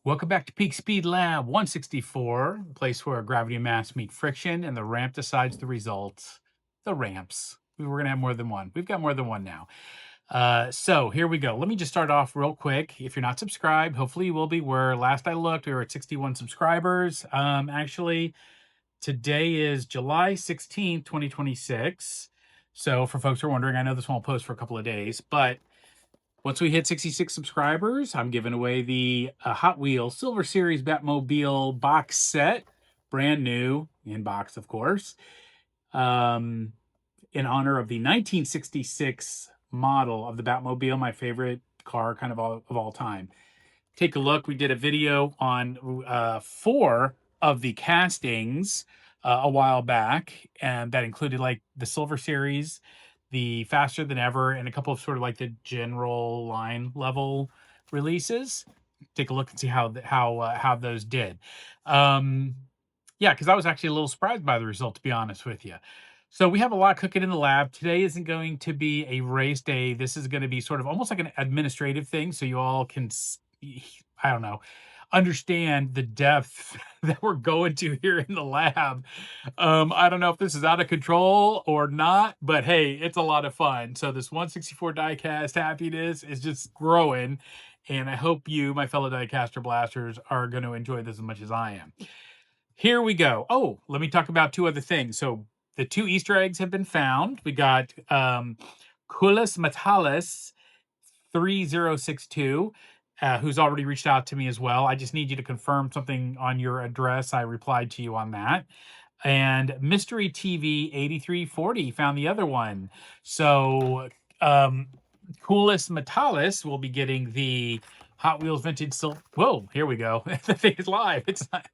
Welcome back to Peak Speed Lab 164, the place where gravity and mass meet friction and the ramp decides the results. The ramps. We were going to have more than one. We've got more than one now. So here we go. Let me just start off real quick. If you're not subscribed, hopefully you will be. Where last I looked, we were at 61 subscribers. Actually, today is July 16th, 2026. So for folks who are wondering, I know this won't post for a couple of days, but once we hit 66 subscribers, I'm giving away the Hot Wheels Silver Series Batmobile box set, brand new in box, of course, um, in honor of the 1966 model of the Batmobile, my favorite car kind of all time. Take a look. We did a video on 4 of the castings a while back, and that included like the Silver Series, the Faster Than Ever, and a couple of sort of like the general line level releases. Take a look and see how those did. Yeah, because I was actually a little surprised by the result, to be honest with you. So we have a lot cooking in the lab. Today isn't going to be a race day. This is going to be sort of almost like an administrative thing, so you all can, I don't know, understand the depth that we're going to here in the lab. I don't know if this is out of control or not, but hey, it's a lot of fun. So this 164 diecast happiness is just growing, and I hope you, my fellow diecaster blasters, are going to enjoy this as much as I am. Here we go. Oh, let me talk about 2 other things. So the 2 Easter eggs have been found. We got Culus Metalis 3062, who's already reached out to me as well. I just need you to confirm something on your address. I replied to you on that. And Mystery TV 8340 found the other one. So Culus Metalis will be getting the Hot Wheels Vintage Silver. Whoa, here we go. The thing is live. It's not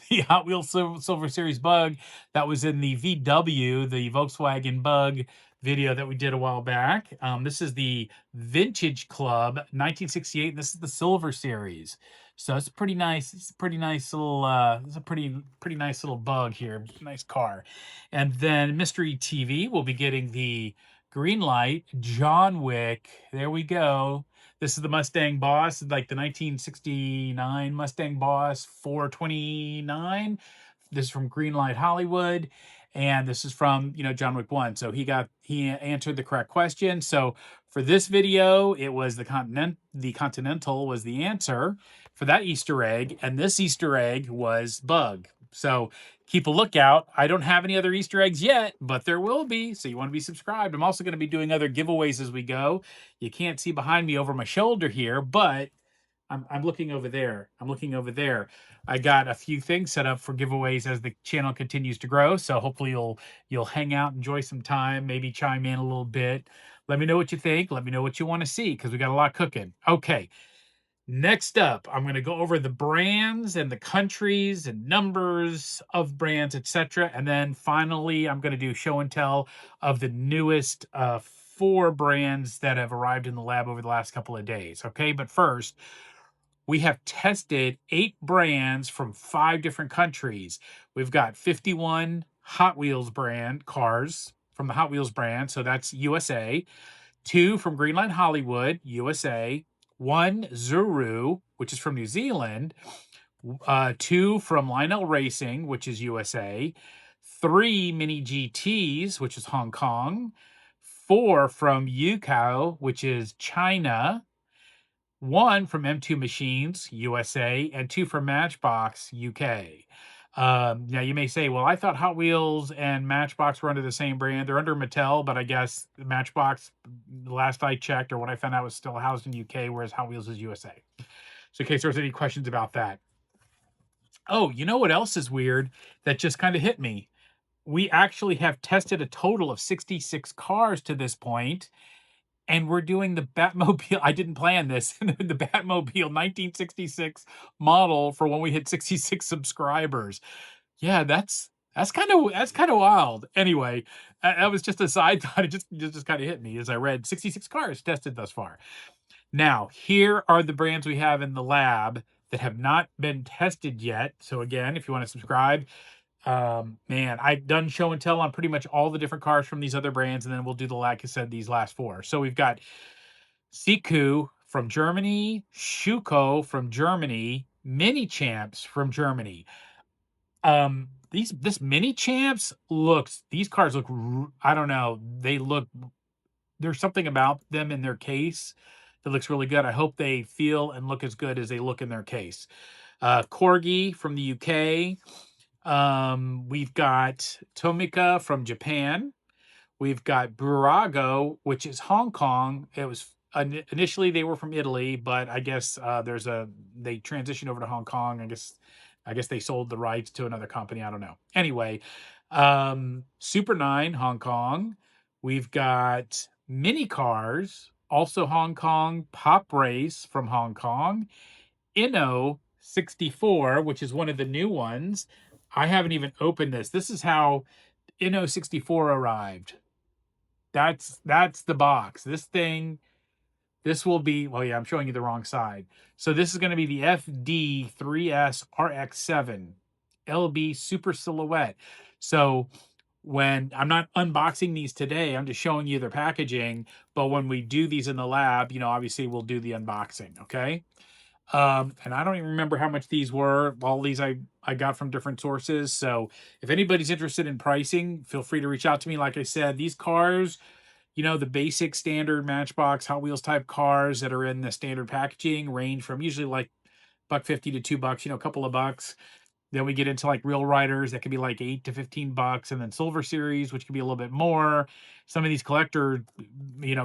the Hot Wheels Silver Series Bug that was in the VW, the Volkswagen Bug video that we did a while back. This is the Vintage Club 1968. And this is the Silver Series. So it's pretty nice. It's a pretty nice little. It's a pretty nice little bug here. Nice car. And then Mystery TV will be getting the Greenlight John Wick. There we go. This is the Mustang Boss, like the 1969 Mustang Boss 429. This is from Greenlight Hollywood, and this is from, John Wick 1. So he answered the correct question. So for this video, it was the Continental was the answer for that Easter egg, and this Easter egg was Bug. So keep a lookout. I don't have any other Easter eggs yet, but there will be. So you want to be subscribed. I'm also going to be doing other giveaways as we go. You can't see behind me over my shoulder here, but I'm looking over there. I'm looking over there. I got a few things set up for giveaways as the channel continues to grow. So hopefully you'll hang out, enjoy some time, maybe chime in a little bit. Let me know what you think. Let me know what you want to see, because we got a lot cooking. Okay. Next up, I'm going to go over the brands and the countries and numbers of brands, etc. And then finally, I'm going to do show and tell of the newest 4 brands that have arrived in the lab over the last couple of days. Okay, but first, we have tested 8 brands from 5 different countries. We've got 51 Hot Wheels brand cars from the Hot Wheels brand, so that's USA. 2 from Greenlight Hollywood, USA. 1 ZURU, which is from New Zealand. 2 from Lionel Racing, which is USA. 3 Mini GTs, which is Hong Kong. 4 from Yewkou, which is China. 1 from M2 Machines, USA, and 2 from Matchbox UK. Now you may say, well, I thought Hot Wheels and Matchbox were under the same brand. They're under Mattel, but I guess Matchbox, the last I checked or when I found out, was still housed in UK, whereas Hot Wheels is USA. So in case there's any questions about that. Oh, you know what else is weird that just kind of hit me? We actually have tested a total of 66 cars to this point, and we're doing the Batmobile. I didn't plan this. The Batmobile 1966 model for when we hit 66 subscribers. Yeah, that's kind of wild. Anyway, that was just a side thought. It just kind of hit me as I read 66 cars tested thus far. Now, here are the brands we have in the lab that have not been tested yet. So again, if you want to subscribe, man, I've done show and tell on pretty much all the different cars from these other brands, and then we'll do like I said, these last 4. So we've got Siku from Germany, Schuco from Germany, Minichamps from Germany. This Minichamps these cars look, I don't know, there's something about them in their case that looks really good. I hope they feel and look as good as they look in their case. Corgi from the UK. We've got Tomica from Japan. We've got Bburago, which is Hong Kong. It was initially they were from Italy, but I guess they transitioned over to Hong Kong. I guess they sold the rights to another company. I don't know. Anyway, Super Nine Hong Kong. We've got Mini Cars, also Hong Kong. Pop Race from Hong Kong. Inno 64, which is one of the new ones. I haven't even opened this. This is how Inno 64 arrived. That's the box. This will be, well, yeah, I'm showing you the wrong side. So this is going to be the FD3S RX7 LB Super Silhouette. So when I'm not unboxing these today, I'm just showing you their packaging. But when we do these in the lab, obviously we'll do the unboxing. Okay. And I don't even remember how much these were. All these I got from different sources. So if anybody's interested in pricing, feel free to reach out to me. Like I said, these cars, the basic standard Matchbox Hot Wheels type cars that are in the standard packaging range from usually like $1.50 to $2, a couple of bucks. Then we get into like real riders that can be like $8 to $15, and then Silver Series, which can be a little bit more. Some of these collector,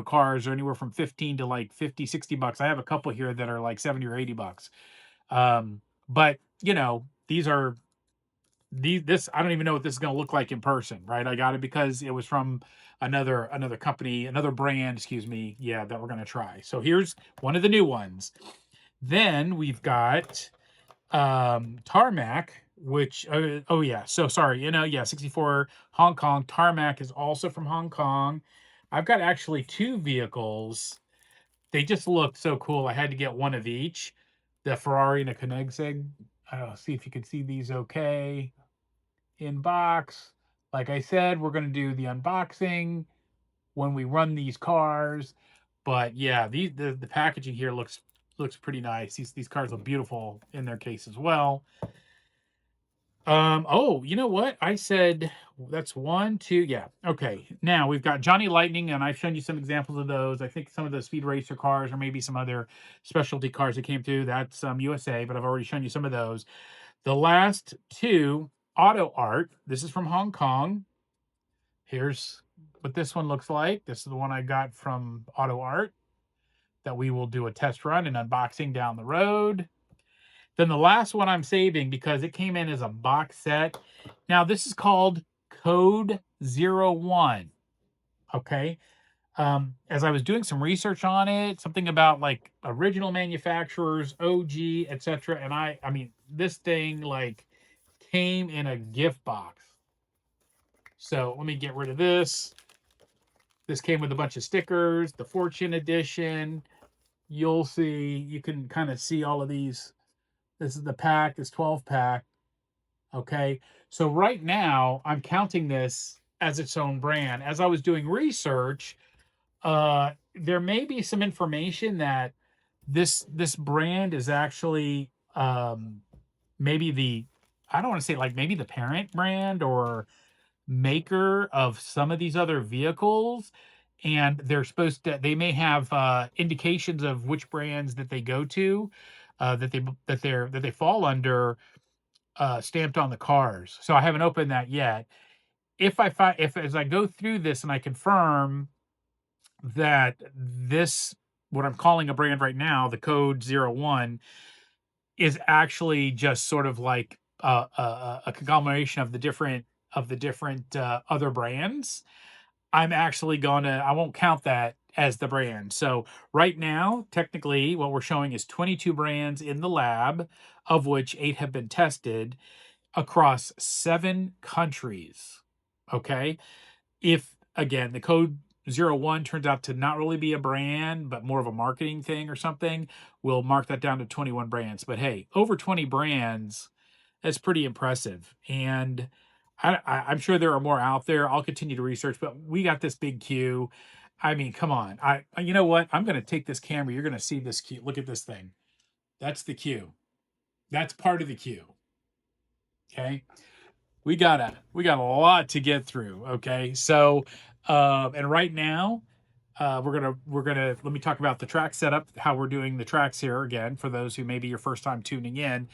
cars are anywhere from 15 to like 50, $60. I have a couple here that are like 70 or $80. But these are this I don't even know what this is going to look like in person, right? I got it because it was from another company, another brand, excuse me, yeah, that we're going to try. So here's one of the new ones. Then we've got Tarmac, which oh yeah, so sorry, yeah, 64 Hong Kong. Tarmac is also from Hong Kong. I've got actually two vehicles. They just look so cool. I had to get one of each. The Ferrari and a Koenigsegg. See if you can see these okay in box. Like I said, we're going to do the unboxing when we run these cars. But yeah, the packaging here looks pretty nice. These cars look beautiful in their case as well. Oh, you know what? I said that's one, two, yeah. Okay. Now we've got Johnny Lightning, and I've shown you some examples of those. I think some of the speed racer cars or maybe some other specialty cars that came through. That's USA, but I've already shown you some of those. The last two, Auto Art. This is from Hong Kong. Here's what this one looks like. This is the one I got from Auto Art that we will do a test run and unboxing down the road. Then the last one I'm saving because it came in as a box set. Now this is called Code 01. Okay. As I was doing some research on it, something about like original manufacturers, OG, etc. And I mean, this thing like came in a gift box. So let me get rid of this. This came with a bunch of stickers, the Fortune Edition. You'll see, you can kind of see all of these. This is the pack, this 12 pack. Okay. So right now I'm counting this as its own brand. As I was doing research, there may be some information that this brand is actually maybe I don't want to say like maybe the parent brand or maker of some of these other vehicles, and they may have indications of which brands that they go to, that they fall under, stamped on the cars. So I haven't opened that yet. If as I go through this and I confirm that this, what I'm calling a brand right now, the code 01, is actually just sort of like a conglomeration of the different other brands, I won't count that as the brand. So right now, technically, what we're showing is 22 brands in the lab, of which 8 have been tested across 7 countries. Okay. If, again, the code 01 turns out to not really be a brand, but more of a marketing thing or something, we'll mark that down to 21 brands. But hey, over 20 brands, that's pretty impressive. And I'm sure there are more out there. I'll continue to research, but we got this big queue. I mean, come on. You know what? I'm going to take this camera. You're going to see this queue. Look at this thing. That's the queue. That's part of the queue. Okay. We got a lot to get through. Okay. So, and right now, we're gonna let me talk about the track setup, how we're doing the tracks here again for those who maybe your first time tuning in.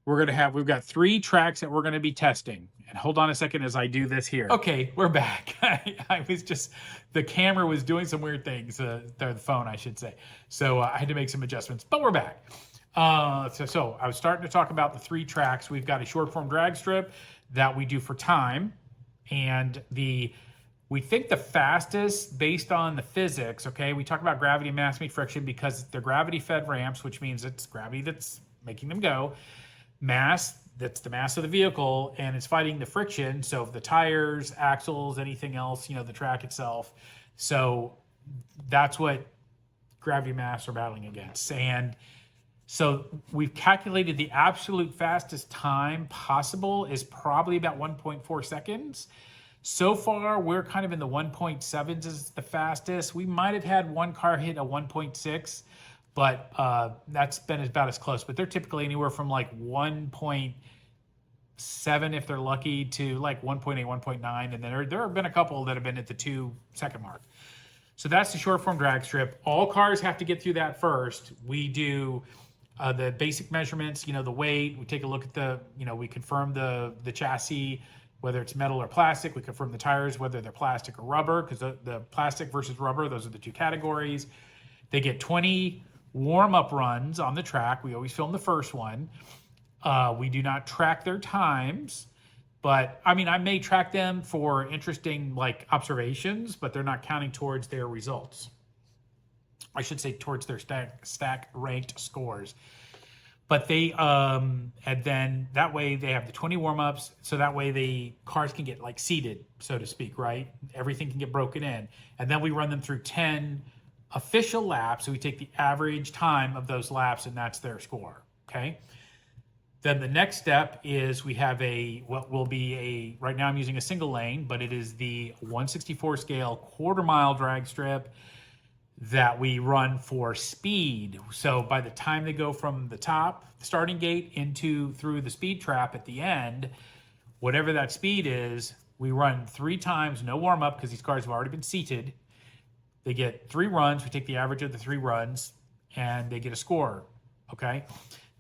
We've got 3 tracks that we're gonna be testing. And hold on a second as I do this here. Okay, we're back. I was just, the camera was doing some weird things, the phone, I should say. So I had to make some adjustments, but we're back. So I was starting to talk about the 3 tracks. We've got a short form drag strip that we do for time, and we think the fastest based on the physics. Okay, we talk about gravity and mass meet friction because they're gravity fed ramps, which means it's gravity that's making them go. Mass, that's the mass of the vehicle, and it's fighting the friction. So the tires, axles, anything else, the track itself. So that's what gravity and mass are battling against. And so we've calculated the absolute fastest time possible is probably about 1.4 seconds. So far, we're kind of in the 1.7s is the fastest. We might have had one car hit a 1.6, but that's been about as close. But they're typically anywhere from like 1.7 if they're lucky to like 1.8, 1.9. And then there have been a couple that have been at the 2-second mark. So that's the short form drag strip. All cars have to get through that first. We do the basic measurements, the weight. We take a look at we confirm the chassis, whether it's metal or plastic. We confirm the tires, whether they're plastic or rubber, because the plastic versus rubber, those are the 2 categories. They get 20 warm-up runs on the track. We always film the first one. We do not track their times, but I may track them for interesting observations, but they're not counting towards their results. I should say towards their stack ranked scores. But they, and then that way they have the 20 warm-ups, so that way the cars can get seated, so to speak, right? Everything can get broken in. And then we run them through 10 official laps, so we take the average time of those laps, and that's their score, okay? Then the next step is we have what will be right now I'm using a single lane, but it is the 1/64 scale quarter-mile drag strip that we run for speed. So by the time they go from the top starting gate through the speed trap at the end, whatever that speed is, we run 3 times, no warm up because these cars have already been seated. They get 3 runs. We take the average of the 3 runs and they get a score. Okay.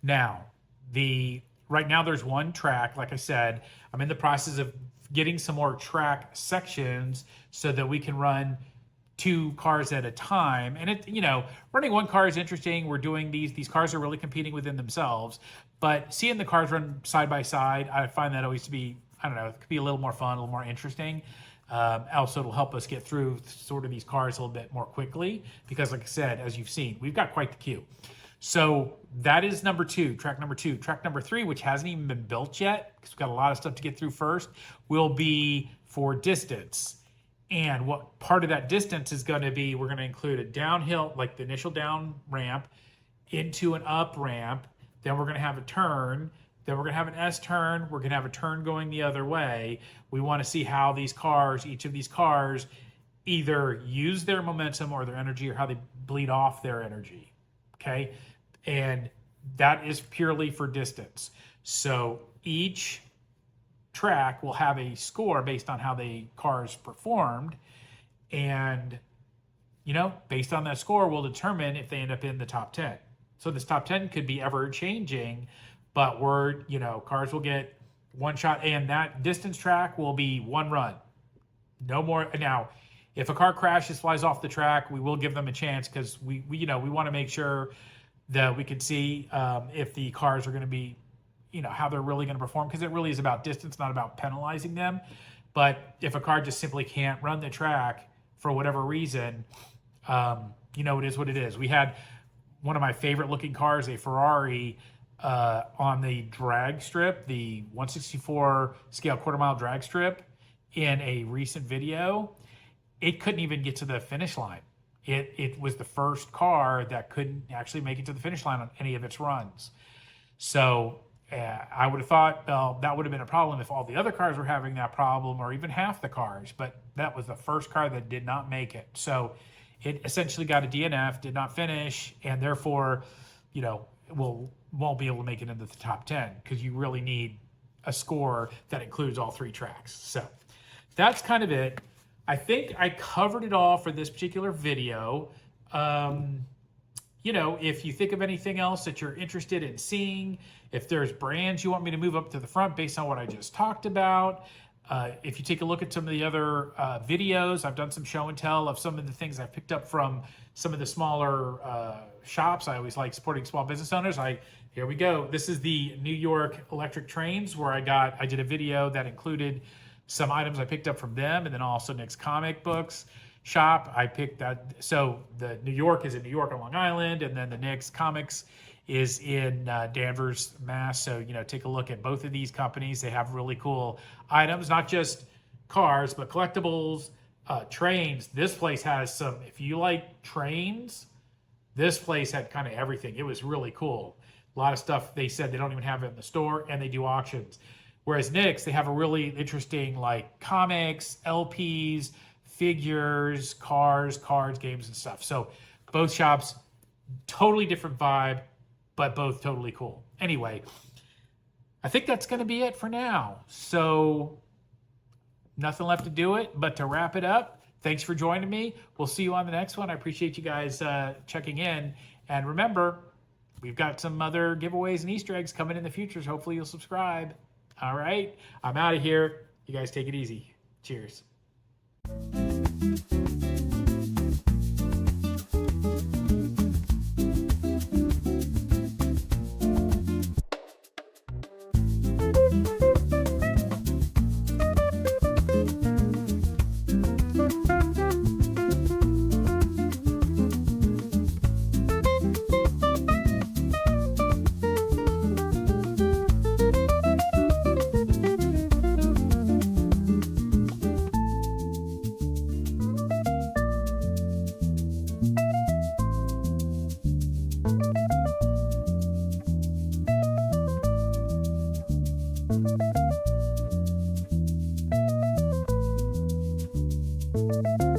Now right now there's 1 track. Like I said, I'm in the process of getting some more track sections so that we can run 2 cars at a time. And running 1 car is interesting. We're doing these cars are really competing within themselves, but seeing the cars run side by side, I find that always to be, I don't know, it could be a little more fun, a little more interesting. Also, it'll help us get through sort of these cars a little bit more quickly because, like I said, as you've seen, we've got quite the queue. So that is number 2, track number 2. Track number 3, which hasn't even been built yet because we've got a lot of stuff to get through first, will be for distance. And what part of that distance is going to be, we're going to include a downhill, like the initial down ramp, into an up ramp. Then we're going to have a turn. Then we're going to have an S turn. We're going to have a turn going the other way. We want to see how each of these cars, either use their momentum or their energy, or how they bleed off their energy. Okay. And that is purely for distance. So each track will have a score based on how the cars performed, and based on that score we'll determine if they end up in the top 10. So this top 10 could be ever changing, but cars will get 1 shot, and that distance track will be 1 run, no more. Now if a car crashes, flies off the track, we will give them a chance because we want to make sure that we can see if the cars are going to be how they're really going to perform, because it really is about distance, not about penalizing them. But if a car just simply can't run the track for whatever reason, it is what it is. We had one of my favorite looking cars, a Ferrari, on the drag strip, the 1/64 scale quarter-mile drag strip, in a recent video. It couldn't even get to the finish line. It was the first car that couldn't actually make it to the finish line on any of its runs. So I would have thought, well, that would have been a problem if all the other cars were having that problem, or even half the cars, but that was the first car that did not make it. So it essentially got a DNF, did not finish, and therefore, won't be able to make it into the top 10 because you really need a score that includes all 3 tracks. So that's kind of it. I think I covered it all for this particular video. You know, if you think of anything else that you're interested in seeing, if there's brands you want me to move up to the front based on what I just talked about, if you take a look at some of the other videos, I've done some show and tell of some of the things I've picked up from some of the smaller shops. I always like supporting small business owners. Here we go. This is the New York electric trains where I did a video that included some items I picked up from them, and then also Nick's comic books shop. I picked that. So the New York is in New York on Long Island, and then the Nick's Comics is in Danvers, Mass. So, you know, take a look at both of these companies. They have really cool items, not just cars, but collectibles, trains. This place has some, if you like trains, this place had kind of everything. It was really cool. A lot of stuff they said they don't even have it in the store, and they do auctions. Whereas Nick's, they have a really interesting like comics, LPs, figures, cars, cards, games, and stuff. So both shops, totally different vibe, but both totally cool. Anyway, I think that's going to be it for now. So nothing left to do it but to wrap it up. Thanks for joining me. We'll see you on the next one. I appreciate you guys checking in. And remember, we've got some other giveaways and Easter eggs coming in the future. So hopefully you'll subscribe. All right, I'm out of here. You guys take it easy. Cheers. Thank you.